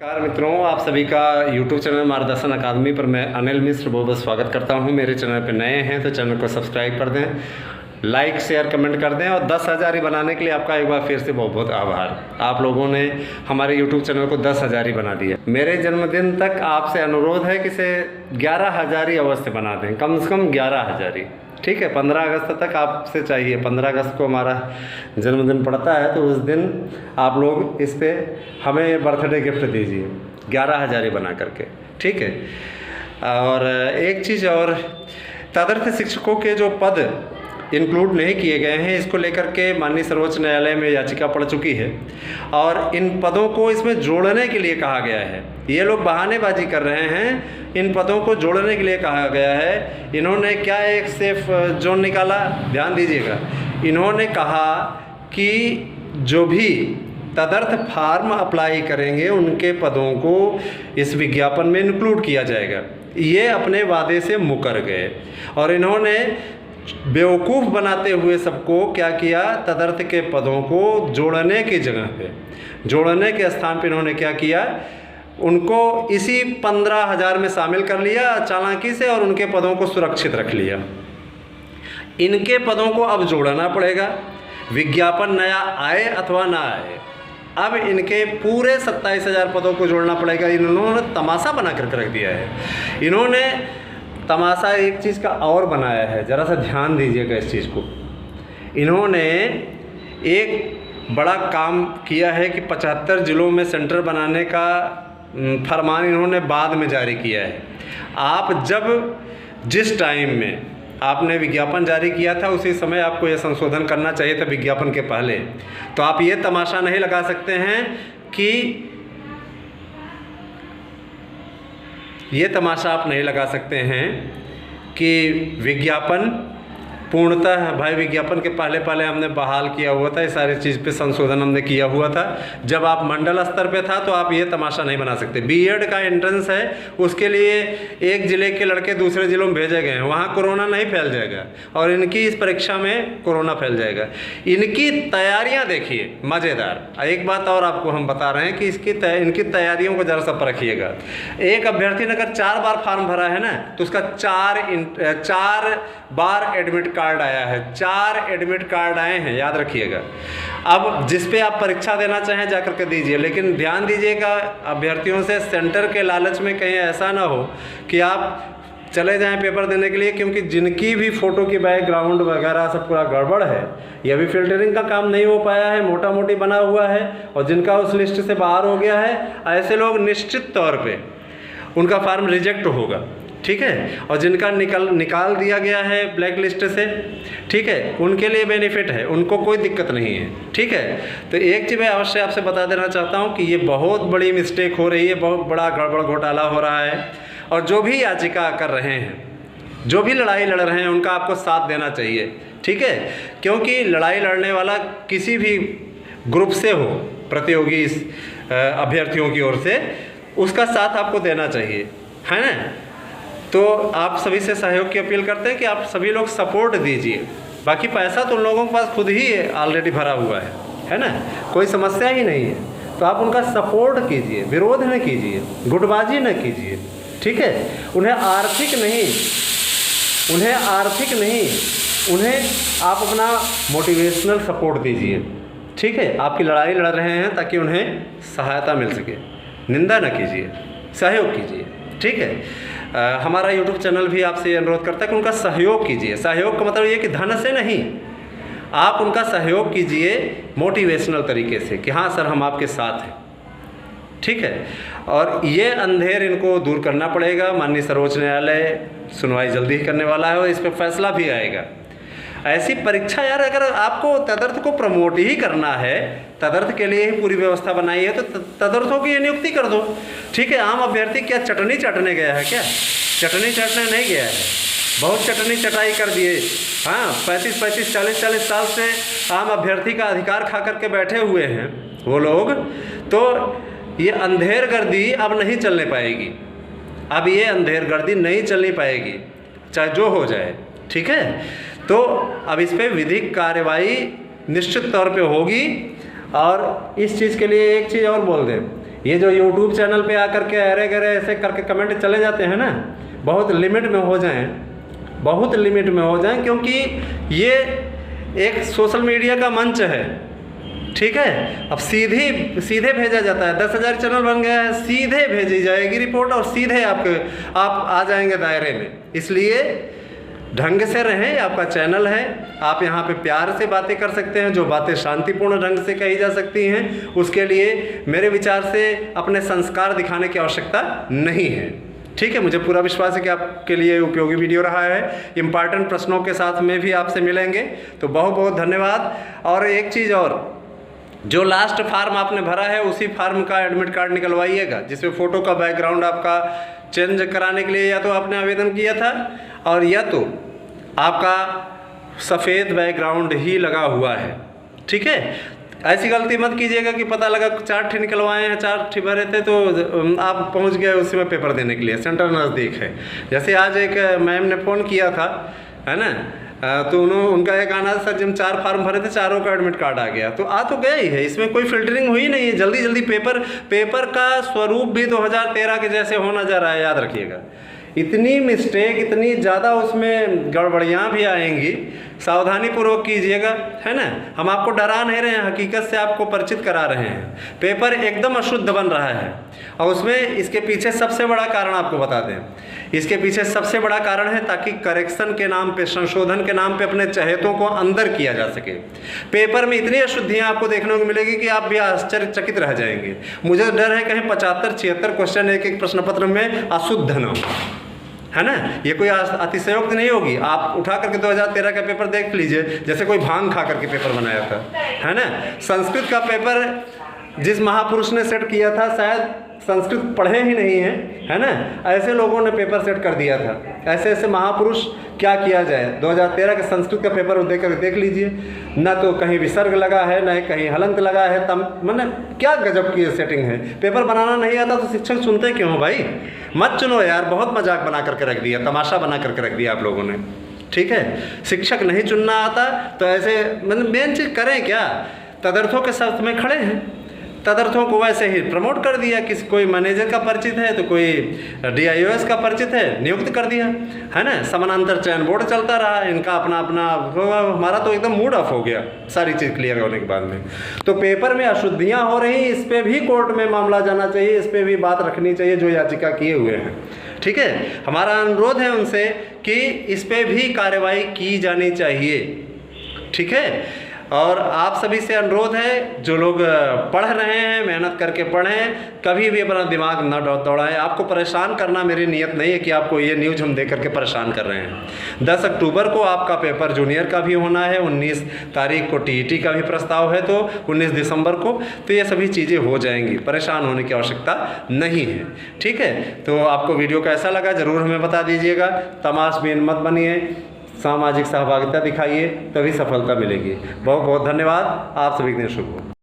नमस्कार मित्रों, आप सभी का YouTube चैनल मार्गदर्शन अकादमी पर मैं अनिल मिश्र बहुत बहुत स्वागत करता हूं। मेरे चैनल पर नए हैं तो चैनल को सब्सक्राइब कर दें, लाइक शेयर कमेंट कर दें और 10,000 बनाने के लिए आपका एक बार फिर से बहुत बहुत आभार। आप लोगों ने हमारे YouTube चैनल को 10,000 बना दिया। मेरे जन्मदिन तक आपसे अनुरोध है कि इसे 11,000 अवश्य बना दें, कम से कम 11,000। ठीक है, 15 अगस्त तक आपसे चाहिए। 15 अगस्त को हमारा जन्मदिन पड़ता है तो उस दिन आप लोग इस पे हमें बर्थडे गिफ्ट दीजिए 11,000 बना करके। ठीक है, और एक चीज़ और, तदर्थ शिक्षकों के जो पद इंक्लूड नहीं किए गए हैं, इसको लेकर के माननीय सर्वोच्च न्यायालय में याचिका पड़ चुकी है और इन पदों को इसमें जोड़ने के लिए कहा गया है। ये लोग बहानेबाजी कर रहे हैं, इन पदों को जोड़ने के लिए कहा गया है। इन्होंने क्या एक सेफ जोन निकाला, ध्यान दीजिएगा। इन्होंने कहा कि जो भी तदर्थ फार्म अप्लाई करेंगे उनके पदों को इस विज्ञापन में इंक्लूड किया जाएगा। ये अपने वादे से मुकर गए और इन्होंने बेवकूफ़ बनाते हुए सबको क्या किया, तदर्थ के पदों को जोड़ने की जगह पे, जोड़ने के स्थान पे इन्होंने क्या किया, उनको इसी 15,000 में शामिल कर लिया चालाकी से और उनके पदों को सुरक्षित रख लिया। इनके पदों को अब जोड़ना पड़ेगा, विज्ञापन नया आए अथवा ना आए। अब इनके पूरे 27,000 पदों को जोड़ना पड़ेगा। इन्होंने तमाशा बना करके रख दिया है। इन्होंने तमाशा एक चीज़ का और बनाया है, ज़रा सा ध्यान दीजिएगा इस चीज़ को। इन्होंने एक बड़ा काम किया है कि 75 ज़िलों में सेंटर बनाने का फरमान इन्होंने बाद में जारी किया है। आप जब जिस टाइम में आपने विज्ञापन जारी किया था उसी समय आपको ये संशोधन करना चाहिए था विज्ञापन के पहले। तो आप ये तमाशा नहीं लगा सकते हैं कि ये तमाशा आप नहीं लगा सकते हैं कि विज्ञापन पूर्णतः, भाई विज्ञापन के पहले हमने बहाल किया हुआ था, इस सारी चीज़ पे संशोधन हमने किया हुआ था। जब आप मंडल स्तर पे था तो आप ये तमाशा नहीं बना सकते। बीएड का एंट्रेंस है, उसके लिए एक ज़िले के लड़के दूसरे ज़िलों में भेजे गए हैं, वहाँ कोरोना नहीं फैल जाएगा और इनकी इस परीक्षा में कोरोना फैल जाएगा। इनकी तैयारियाँ देखिए, मज़ेदार। एक बात और आपको हम बता रहे हैं कि इनकी तैयारियों को ज़रा सा परखिएगा। एक अभ्यर्थी ने अगर 4 बार फॉर्म भरा है ना तो उसका 4 बार एडमिट कार्ड आया है, 4 एडमिट कार्ड आए हैं, याद रखिएगा। अब जिस पे आप परीक्षा देना चाहें जा करके दीजिए, लेकिन ध्यान दीजिएगा अभ्यर्थियों से, सेंटर के लालच में कहीं ऐसा ना हो कि आप चले जाएं पेपर देने के लिए, क्योंकि जिनकी भी फ़ोटो की बैकग्राउंड वगैरह सब पूरा गड़बड़ है, ये भी फिल्टरिंग का काम नहीं हो पाया है, मोटा मोटी बना हुआ है और जिनका उस लिस्ट से बाहर हो गया है, ऐसे लोग निश्चित तौर पर उनका फार्म रिजेक्ट होगा। ठीक है, और जिनका निकाल दिया गया है ब्लैक लिस्ट से, ठीक है, उनके लिए बेनिफिट है, उनको कोई दिक्कत नहीं है। ठीक है, तो एक चीज़ मैं अवश्य आपसे बता देना चाहता हूं कि ये बहुत बड़ी मिस्टेक हो रही है, बहुत बड़ा गड़बड़ घोटाला हो रहा है और जो भी याचिका कर रहे हैं, जो भी लड़ाई लड़ रहे हैं, उनका आपको साथ देना चाहिए। ठीक है, क्योंकि लड़ाई लड़ने वाला किसी भी ग्रुप से हो, प्रतियोगी अभ्यर्थियों की ओर से, उसका साथ आपको देना चाहिए, है ना। तो आप सभी से सहयोग की अपील करते हैं कि आप सभी लोग सपोर्ट दीजिए। बाकी पैसा तो उन लोगों के पास खुद ही ऑलरेडी भरा हुआ है ना, कोई समस्या ही नहीं है। तो आप उनका सपोर्ट कीजिए, विरोध न कीजिए, गुटबाजी न कीजिए। ठीक है, उन्हें आर्थिक नहीं, उन्हें आप अपना मोटिवेशनल सपोर्ट दीजिए। ठीक है, आपकी लड़ाई लड़ रहे हैं ताकि उन्हें सहायता मिल सके, निंदा न कीजिए, सहयोग कीजिए। ठीक है, हमारा YouTube चैनल भी आपसे अनुरोध करता है कि उनका सहयोग कीजिए। सहयोग का मतलब ये कि धन से नहीं, आप उनका सहयोग कीजिए मोटिवेशनल तरीके से कि हाँ सर हम आपके साथ हैं। ठीक है, और ये अंधेर इनको दूर करना पड़ेगा। माननीय सर्वोच्च न्यायालय सुनवाई जल्दी ही करने वाला है और इस पर फैसला भी आएगा। ऐसी परीक्षा, यार अगर आपको तदर्थ को प्रमोट ही करना है, तदर्थ के लिए ही पूरी व्यवस्था बनाई है, तो तदर्थों की नियुक्ति कर दो। ठीक है, आम अभ्यर्थी क्या चटनी चाटने गया है क्या? चटनी चाटने नहीं गया है, बहुत चटनी चटाई कर दिए। हाँ, 35-35, 40-40 साल से आम अभ्यर्थी का अधिकार खा करके बैठे हुए हैं वो लोग। तो ये अंधेर गर्दी अब नहीं चलने पाएगी, अब ये अंधेर गर्दी नहीं चलनी पाएगी, चाहे जो हो जाए। ठीक है, तो अब इस पर विधिक कार्रवाई निश्चित तौर पे होगी। और इस चीज़ के लिए एक चीज़ और बोल दें, ये जो यूट्यूब चैनल पे आकर के अरे गरे ऐसे करके कमेंट चले जाते हैं ना, बहुत लिमिट में हो जाएं, बहुत लिमिट में हो जाएं, क्योंकि ये एक सोशल मीडिया का मंच है, ठीक है। अब सीधे भेजा जाता है, 10,000 चैनल बन गया है, सीधे भेजी जाएगी रिपोर्ट और सीधे आप आ जाएंगे दायरे में। इसलिए ढंग से रहें, आपका चैनल है, आप यहाँ पे प्यार से बातें कर सकते हैं, जो बातें शांतिपूर्ण ढंग से कही जा सकती हैं, उसके लिए मेरे विचार से अपने संस्कार दिखाने की आवश्यकता नहीं है, ठीक है। मुझे पूरा विश्वास है कि आपके लिए उपयोगी वीडियो रहा है। इम्पॉर्टेंट प्रश्नों के साथ में भी आपसे मिलेंगे, तो बहुत बहुत धन्यवाद। और एक चीज़ और, जो लास्ट फार्म आपने भरा है उसी फार्म का एडमिट कार्ड निकलवाइएगा, जिसमें फ़ोटो का बैकग्राउंड आपका चेंज कराने के लिए या तो आपने आवेदन किया था और या तो आपका सफ़ेद बैकग्राउंड ही लगा हुआ है, ठीक है। ऐसी गलती मत कीजिएगा कि पता लगा 4 ठे निकलवाए हैं, 4 ठे भरे थे तो आप पहुंच गए उसी में पेपर देने के लिए, सेंटर नज़दीक है। जैसे आज एक मैम ने फ़ोन किया था, है ना, तो उनका एक आना सर जब 4 फार्म भरे थे, चारों का एडमिट कार्ड आ गया, तो आ तो गया ही है, इसमें कोई फिल्टरिंग हुई नहीं है। जल्दी जल्दी पेपर का स्वरूप भी 2013 के जैसे होना जा रहा है, याद रखिएगा। इतनी मिस्टेक, इतनी ज़्यादा उसमें गड़बड़ियाँ भी आएंगी, सावधानी पूर्वक कीजिएगा, है ना। हम आपको डरा नहीं रहे हैं, हकीकत से आपको परिचित करा रहे हैं। पेपर एकदम अशुद्ध बन रहा है और उसमें इसके पीछे सबसे बड़ा कारण आपको बता दें, इसके पीछे सबसे बड़ा कारण है ताकि करेक्शन के नाम पे, संशोधन के नाम पे अपने चहेतों को अंदर किया जा सके। पेपर में इतनी अशुद्धियाँ आपको देखने को मिलेगी कि आप भी आश्चर्यचकित रह जाएंगे। मुझे डर है कहीं 75-76 क्वेश्चन एक प्रश्न पत्र में अशुद्ध न हो, है ना। ये कोई अतिशयोक्ति नहीं होगी। आप उठा करके 2013 का पेपर देख लीजिए, जैसे कोई भांग खा करके पेपर बनाया था, है ना। संस्कृत का पेपर जिस महापुरुष ने सेट किया था, शायद संस्कृत पढ़े ही नहीं है, है ना, ऐसे लोगों ने पेपर सेट कर दिया था। ऐसे ऐसे महापुरुष, क्या किया जाए। 2013 के संस्कृत का पेपर देख लीजिए, ना तो कहीं विसर्ग लगा है, ना कहीं हलंत लगा है, मैंने क्या गजब की सेटिंग है। पेपर बनाना नहीं आता तो शिक्षक चुनते क्यों हो भाई? मत चुनो यार, बहुत मजाक बना करके रख दिया, तमाशा बना करके रख दिया आप लोगों ने, ठीक है। शिक्षक नहीं चुनना आता तो ऐसे मतलब मेन चीज़ करें क्या, तदर्थों के साथ में खड़े हैं, तदर्थों को वैसे ही प्रमोट कर दिया। कोई मैनेजर का परिचित है तो कोई DIOS का परिचित है, नियुक्त कर दिया, है ना। समानांतर चयन बोर्ड चलता रहा, इनका अपना अपना, हमारा तो एकदम मूड ऑफ हो गया सारी चीज़ क्लियर होने के बाद में। तो पेपर में अशुद्धियाँ हो रही, इस पर भी कोर्ट में मामला जाना चाहिए, इस पर भी बात रखनी चाहिए जो याचिका किए हुए हैं, ठीक है। हमारा अनुरोध है उनसे कि इस पर भी कार्रवाई की जानी चाहिए, ठीक है। और आप सभी से अनुरोध है, जो लोग पढ़ रहे हैं, मेहनत करके पढ़ें, कभी भी अपना दिमाग न दौड़ाएं। आपको परेशान करना मेरी नीयत नहीं है कि आपको ये न्यूज़ हम दे करके परेशान कर रहे हैं। 10 अक्टूबर को आपका पेपर जूनियर का भी होना है, 19 तारीख को TET का भी प्रस्ताव है, तो 19 दिसंबर को, तो ये सभी चीज़ें हो जाएंगी, परेशान होने की आवश्यकता नहीं है, ठीक है। तो आपको वीडियो कैसा लगा ज़रूर हमें बता दीजिएगा। तमाशबीन मत बनिए, सामाजिक सहभागिता दिखाइए, तभी सफलता मिलेगी। बहुत बहुत धन्यवाद, आप सभी के दिन शुभ हो।